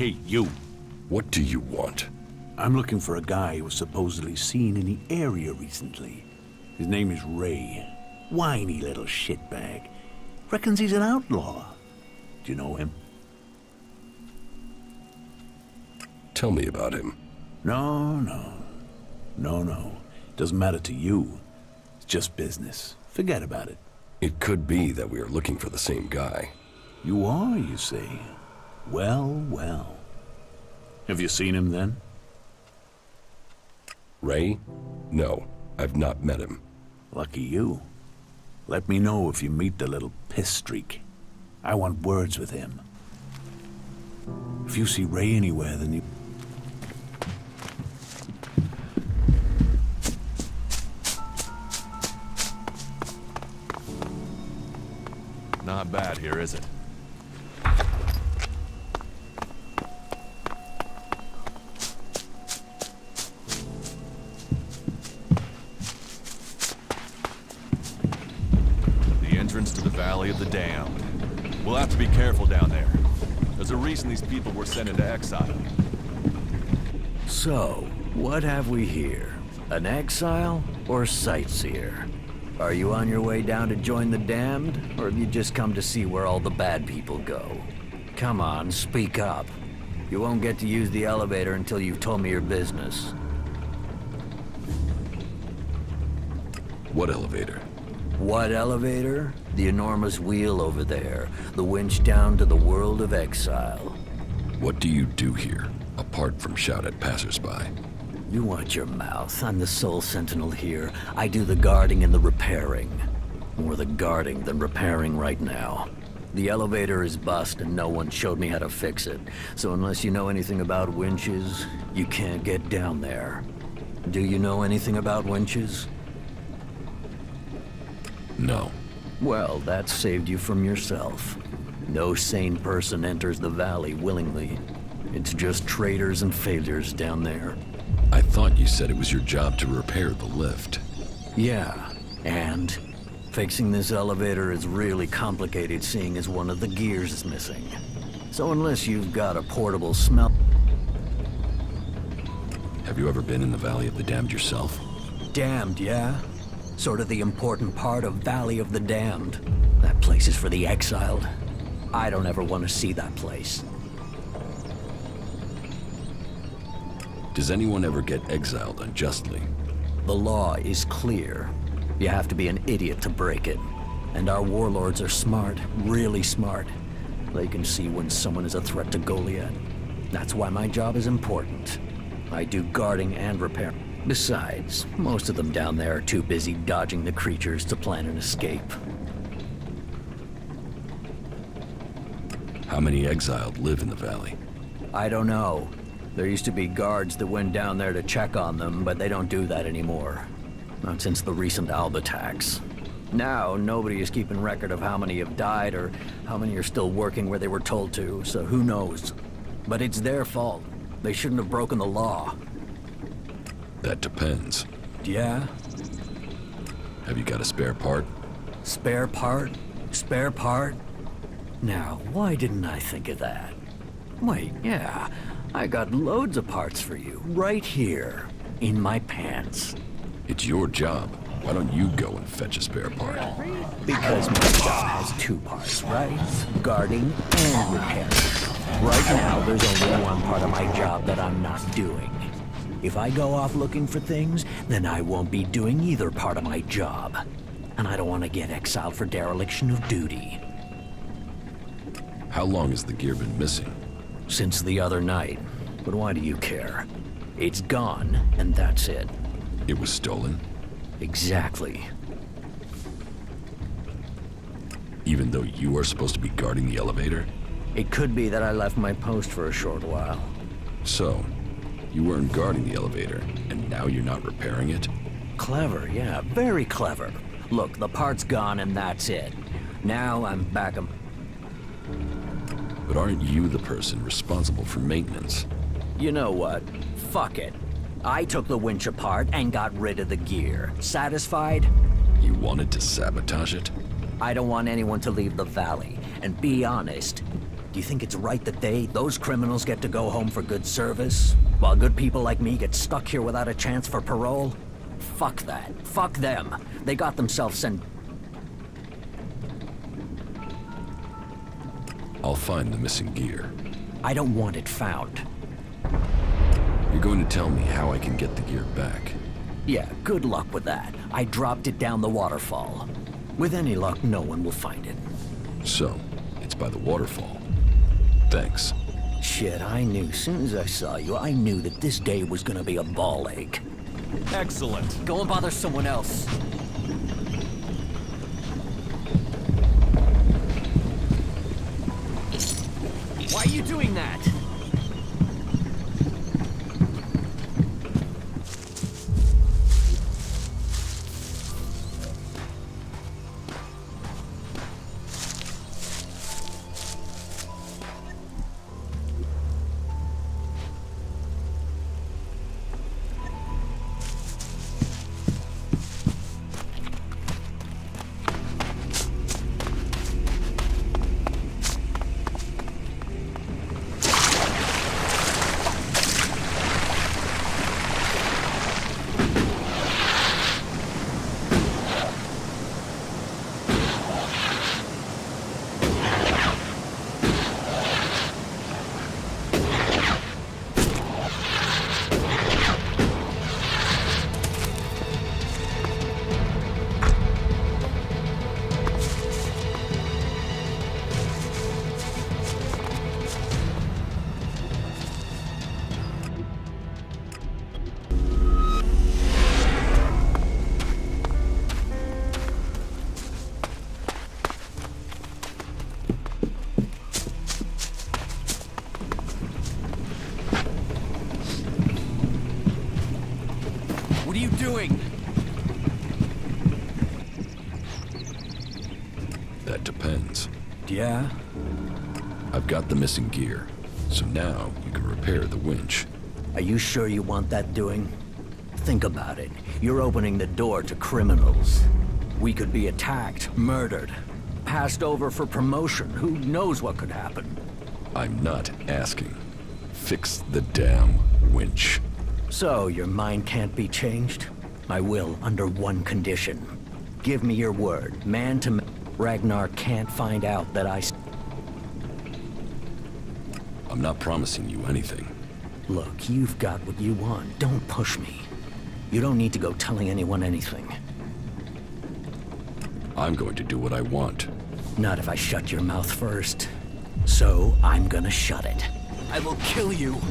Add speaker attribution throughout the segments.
Speaker 1: Hey, you.
Speaker 2: What do you want?
Speaker 1: I'm looking for a guy who was supposedly seen in the area recently. His name is Ray. Whiny little shitbag. Reckons he's an outlaw. Do you know him?
Speaker 2: Tell me about him.
Speaker 1: No. Doesn't matter to you. It's just business. Forget about it.
Speaker 2: It could be that we are looking for the same guy.
Speaker 1: You are, you say? Well. Have you seen him then?
Speaker 2: Ray? No, I've not met him.
Speaker 1: Lucky you. Let me know if you meet the little piss streak. I want words with him. If you see Ray anywhere, then you...
Speaker 3: Not bad here, is it? The entrance to the Valley of the Damned. We'll have to be careful down there. There's a reason these people were sent into exile.
Speaker 4: So, what have we here? An exile or sightseer? Are you on your way down to join the damned, or have you just come to see where all the bad people go? Come on, speak up. You won't get to use the elevator until you've told me your business.
Speaker 2: What elevator?
Speaker 4: What elevator? The enormous wheel over there. The winch down to the world of exile.
Speaker 2: What do you do here, apart from shout at passersby?
Speaker 4: You watch your mouth. I'm the sole sentinel here. I do the guarding and the repairing. More the guarding than repairing right now. The elevator is bust and no one showed me how to fix it. So unless you know anything about winches, you can't get down there. Do you know anything about winches?
Speaker 2: No.
Speaker 4: Well, that saved you from yourself. No sane person enters the valley willingly. It's just traitors and failures down there.
Speaker 2: I thought you said it was your job to repair the lift.
Speaker 4: Yeah, and fixing this elevator is really complicated seeing as one of the gears is missing. So unless you've got a portable smell...
Speaker 2: Have you ever been in the Valley of the Damned yourself?
Speaker 4: Damned, yeah? Sort of the important part of Valley of the Damned. That place is for the exiled. I don't ever want to see that place.
Speaker 2: Does anyone ever get exiled unjustly?
Speaker 4: The law is clear. You have to be an idiot to break it. And our warlords are smart, really smart. They can see when someone is a threat to Goliath. That's why my job is important. I do guarding and repair. Besides, most of them down there are too busy dodging the creatures to plan an escape.
Speaker 2: How many exiled live in the valley?
Speaker 4: I don't know. There used to be guards that went down there to check on them, but they don't do that anymore. Not since the recent Alb attacks. Now, nobody is keeping record of how many have died or how many are still working where they were told to, so who knows? But it's their fault. They shouldn't have broken the law.
Speaker 2: That depends.
Speaker 4: Yeah?
Speaker 2: Have you got a spare part?
Speaker 4: Spare part? Spare part? Now, why didn't I think of that? Wait, yeah. I got loads of parts for you, right here, in my pants.
Speaker 2: It's your job. Why don't you go and fetch a spare part?
Speaker 4: Because my job has two parts, right? Guarding and repairing. Right now, there's only one part of my job that I'm not doing. If I go off looking for things, then I won't be doing either part of my job. And I don't want to get exiled for dereliction of duty.
Speaker 2: How long has the gear been missing?
Speaker 4: Since the other night. But why do you care? It's gone, and that's it.
Speaker 2: It was stolen?
Speaker 4: Exactly.
Speaker 2: Even though you are supposed to be guarding the elevator?
Speaker 4: It could be that I left my post for a short while.
Speaker 2: So, you weren't guarding the elevator, and now you're not repairing it?
Speaker 4: Clever, yeah, very clever. Look, the part's gone and that's it. Now I'm back.
Speaker 2: But aren't you the person responsible for maintenance?
Speaker 4: You know what? Fuck it. I took the winch apart and got rid of the gear. Satisfied?
Speaker 2: You wanted to sabotage it?
Speaker 4: I don't want anyone to leave the valley. And be honest, Do you think it's right that those criminals get to go home for good service, while good people like me get stuck here without a chance for parole? Fuck that. Fuck them. They got themselves sent...
Speaker 2: I'll find the missing gear.
Speaker 4: I don't want it found.
Speaker 2: You're going to tell me how I can get the gear back.
Speaker 4: Yeah, good luck with that. I dropped it down the waterfall. With any luck, no one will find it.
Speaker 2: So, it's by the waterfall. Thanks.
Speaker 4: Shit, I knew. Soon as I saw you, I knew that this day was gonna be a ball ache.
Speaker 3: Excellent.
Speaker 4: Go and bother someone else. Why are you doing that? What are you doing?
Speaker 2: That depends.
Speaker 4: Yeah?
Speaker 2: I've got the missing gear, so now you can repair the winch.
Speaker 4: Are you sure you want that doing? Think about it. You're opening the door to criminals. We could be attacked, murdered, passed over for promotion. Who knows what could happen?
Speaker 2: I'm not asking. Fix the damn winch.
Speaker 4: So, your mind can't be changed? I will, under one condition. Give me your word, man to man. Ragnar can't find out that
Speaker 2: I'm not promising you anything.
Speaker 4: Look, you've got what you want. Don't push me. You don't need to go telling anyone anything.
Speaker 2: I'm going to do what I want.
Speaker 4: Not if I shut your mouth first. So, I'm gonna shut it. I will kill you.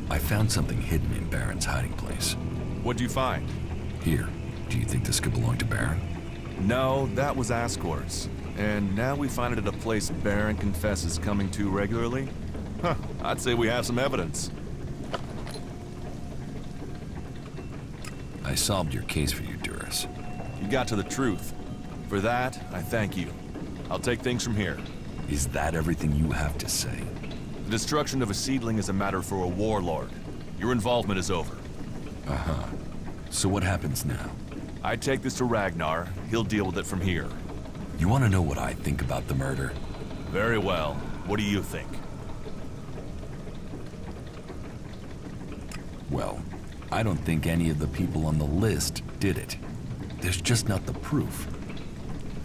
Speaker 2: I found something hidden in Baron's hiding place.
Speaker 3: What'd you find?
Speaker 2: Here, do you think this could belong to Baron?
Speaker 3: No, that was Ascor's. And now we find it at a place Baron confesses coming to regularly? Huh, I'd say we have some evidence.
Speaker 2: I solved your case for you, Duras.
Speaker 3: You got to the truth. For that, I thank you. I'll take things from here.
Speaker 2: Is that everything you have to say?
Speaker 3: The destruction of a seedling is a matter for a warlord. Your involvement is over.
Speaker 2: Uh-huh. So what happens now?
Speaker 3: I take this to Ragnar. He'll deal with it from here.
Speaker 2: You want to know what I think about the murder?
Speaker 3: Very well. What do you think?
Speaker 2: Well, I don't think any of the people on the list did it. There's just not the proof.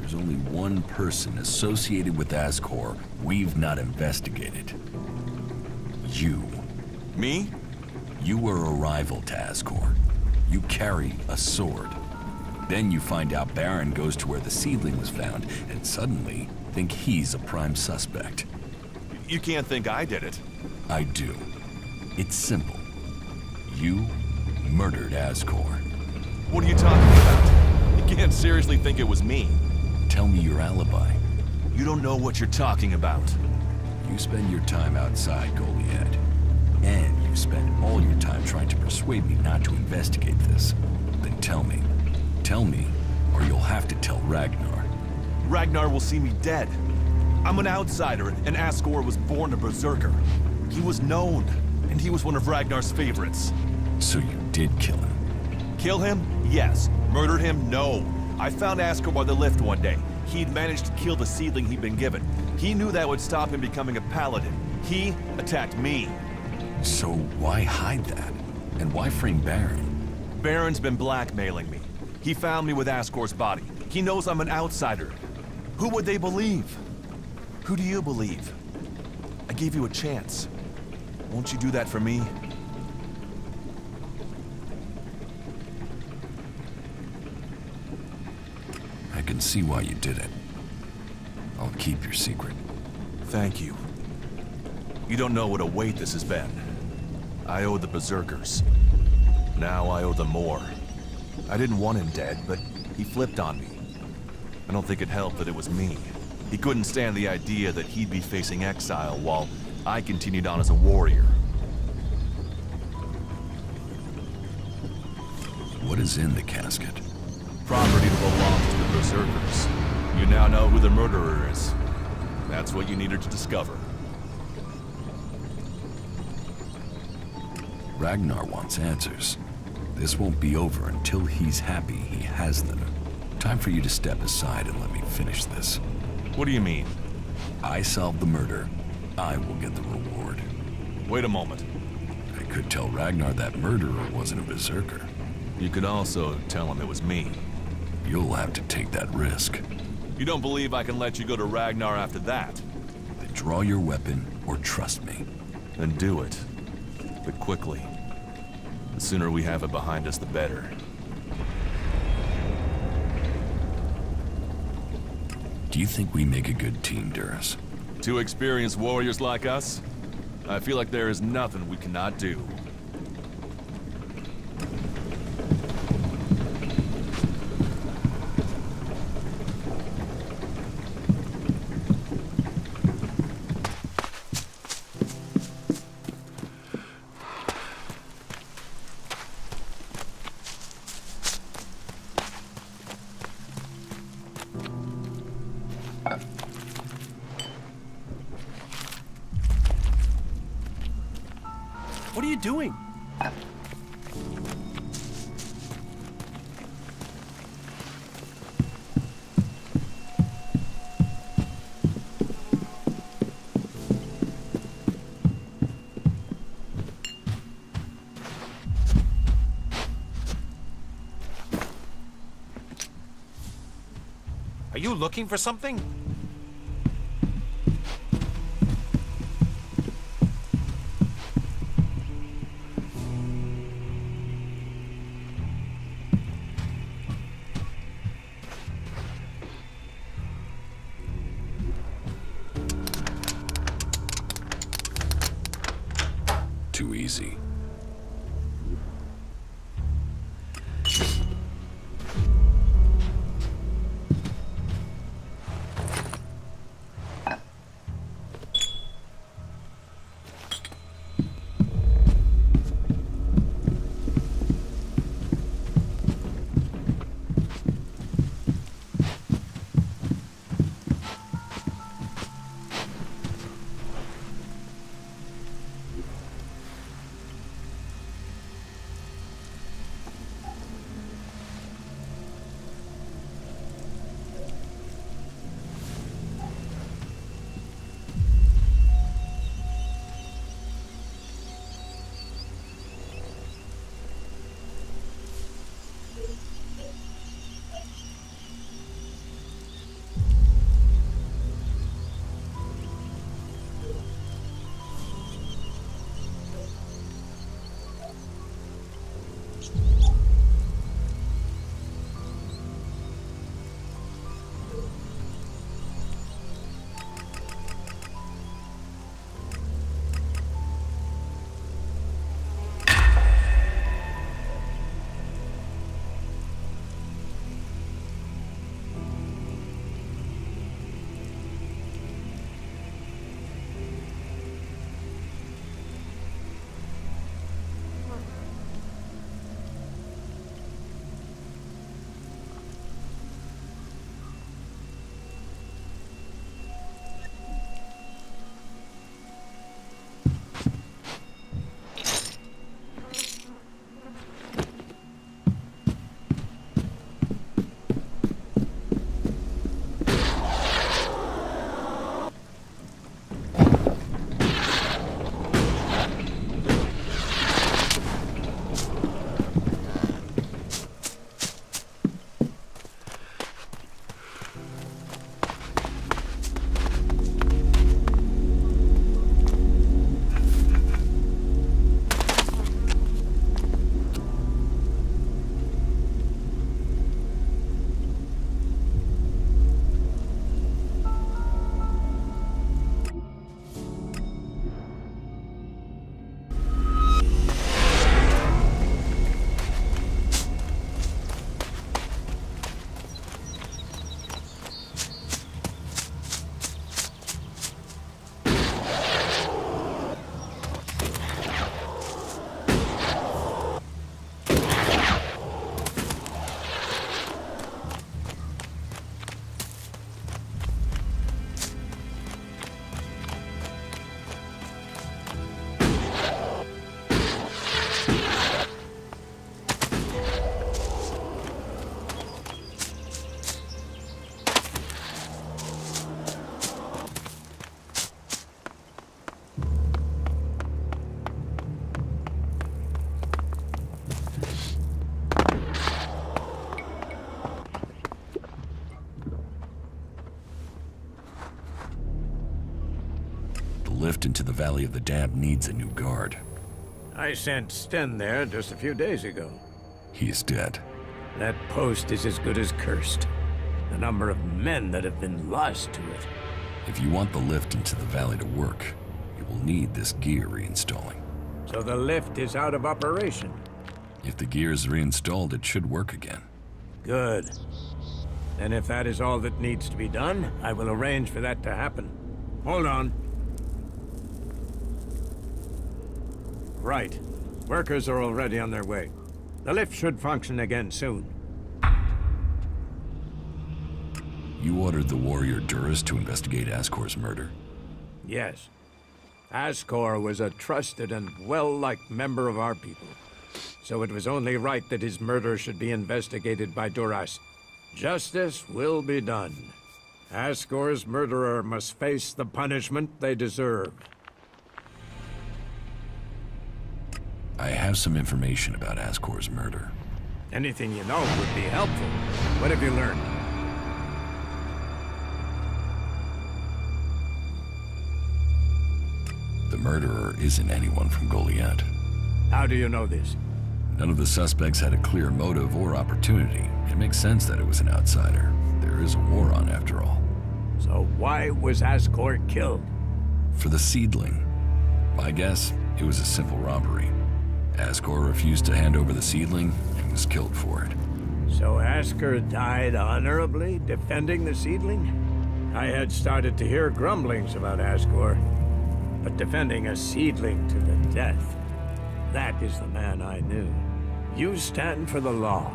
Speaker 2: There's only one person associated with Ascor we've not investigated. You.
Speaker 3: Me?
Speaker 2: You were a rival to Ascor. You carry a sword. Then you find out Baron goes to where the seedling was found, and suddenly think he's a prime suspect.
Speaker 3: You can't think I did it.
Speaker 2: I do. It's simple. You murdered Ascor.
Speaker 3: What are you talking about? It can't seriously think it was me.
Speaker 2: Tell me your alibi.
Speaker 3: You don't know what you're talking about.
Speaker 2: You spend your time outside, Goliad. And you spend all your time trying to persuade me not to investigate this. Then tell me. Tell me, or you'll have to tell Ragnar.
Speaker 3: Ragnar will see me dead. I'm an outsider, and Asgore was born a berserker. He was known, and he was one of Ragnar's favorites.
Speaker 2: So you did kill him?
Speaker 3: Kill him? Yes. Murder him? No. I found Asgore by the lift one day. He'd managed to kill the seedling he'd been given. He knew that would stop him becoming a paladin. He attacked me.
Speaker 2: So why hide that? And why frame Baron?
Speaker 3: Baron's been blackmailing me. He found me with Asgore's body. He knows I'm an outsider. Who would they believe? Who do you believe? I gave you a chance. Won't you do that for me?
Speaker 2: I can see why you did it. I'll keep your secret.
Speaker 3: Thank you. You don't know what a weight this has been. I owe the Berserkers. Now I owe them more. I didn't want him dead, but he flipped on me. I don't think it helped that it was me. He couldn't stand the idea that he'd be facing exile while I continued on as a warrior.
Speaker 2: What is in the casket?
Speaker 3: Property that belongs to the Berserkers. You now know who the murderer is. That's what you needed to discover.
Speaker 2: Ragnar wants answers. This won't be over until he's happy he has them. Time for you to step aside and let me finish this.
Speaker 3: What do you mean?
Speaker 2: I solve the murder. I will get the reward.
Speaker 3: Wait a moment.
Speaker 2: I could tell Ragnar that murderer wasn't a berserker.
Speaker 3: You could also tell him it was me.
Speaker 2: You'll have to take that risk.
Speaker 3: You don't believe I can let you go to Ragnar after that?
Speaker 2: Then draw your weapon or trust me.
Speaker 3: Then do it. But quickly. The sooner we have it behind us, the better.
Speaker 2: Do you think we make a good team, Duras?
Speaker 3: Two experienced warriors like us? I feel like there is nothing we cannot do.
Speaker 5: What are you doing? Are you looking for something?
Speaker 2: Too easy. into the Valley of the Damned needs a new guard.
Speaker 6: I sent Sten there just a few days ago.
Speaker 2: He is dead.
Speaker 6: That post is as good as cursed. The number of men that have been lost to it.
Speaker 2: If you want the lift into the valley to work, you will need this gear reinstalling.
Speaker 6: So the lift is out of operation.
Speaker 2: If the gear is reinstalled, it should work again.
Speaker 6: Good. And if that is all that needs to be done, I will arrange for that to happen. Hold on. Right. Workers are already on their way. The lift should function again soon.
Speaker 2: You ordered the warrior Duras to investigate Ascor's murder?
Speaker 6: Yes. Ascor was a trusted and well-liked member of our people. So it was only right that his murder should be investigated by Duras. Justice will be done. Ascor's murderer must face the punishment they deserve.
Speaker 2: I have some information about Ascor's murder.
Speaker 6: Anything you know would be helpful. What have you learned?
Speaker 2: The murderer isn't anyone from Goliath.
Speaker 6: How do you know this?
Speaker 2: None of the suspects had a clear motive or opportunity. It makes sense that it was an outsider. There is a war on, after all.
Speaker 6: So why was Ascor killed?
Speaker 2: For the seedling. My guess, it was a simple robbery. Ascor refused to hand over the seedling and was killed for it.
Speaker 6: So Ascor died honorably, defending the seedling? I had started to hear grumblings about Ascor, but defending a seedling to the death, that is the man I knew. You stand for the law,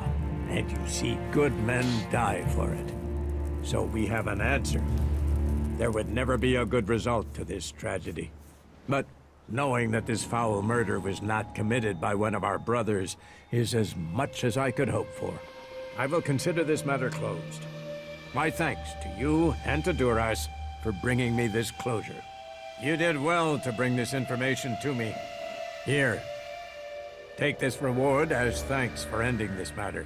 Speaker 6: and you see good men die for it. So we have an answer. There would never be a good result to this tragedy. But knowing that this foul murder was not committed by one of our brothers is as much as I could hope for. I will consider this matter closed. My thanks to you and to Duras for bringing me this closure. You did well to bring this information to me. Here, take this reward as thanks for ending this matter.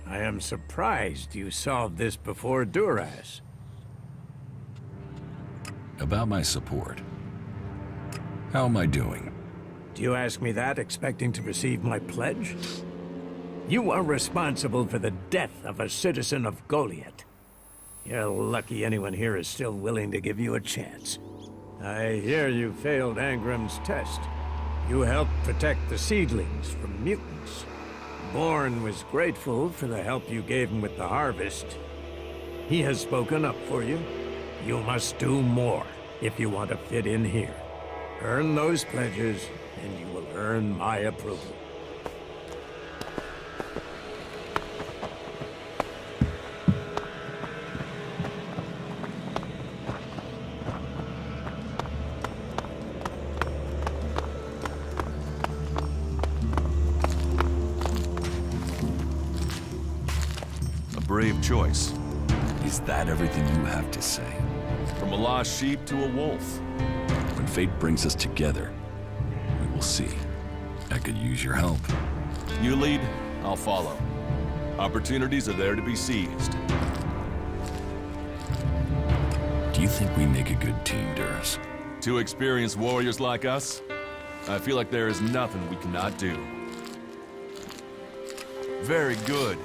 Speaker 6: I am surprised you solved this before Duras.
Speaker 2: About my support. How am I doing?
Speaker 6: Do you ask me that expecting to receive my pledge? You are responsible for the death of a citizen of Goliath. You're lucky anyone here is still willing to give you a chance. I hear you failed Angram's test. You helped protect the seedlings from mutants. Bourne was grateful for the help you gave him with the harvest. He has spoken up for you. You must do more if you want to fit in here. Earn those pledges, and you will earn my approval.
Speaker 3: A brave choice.
Speaker 2: Is that everything you have to say?
Speaker 3: From a lost sheep to a wolf.
Speaker 2: When fate brings us together, we will see. I could use your help.
Speaker 3: You lead, I'll follow. Opportunities are there to be seized.
Speaker 2: Do you think we make a good team, Duras?
Speaker 3: Two experienced warriors like us, I feel like there is nothing we cannot do. Very good.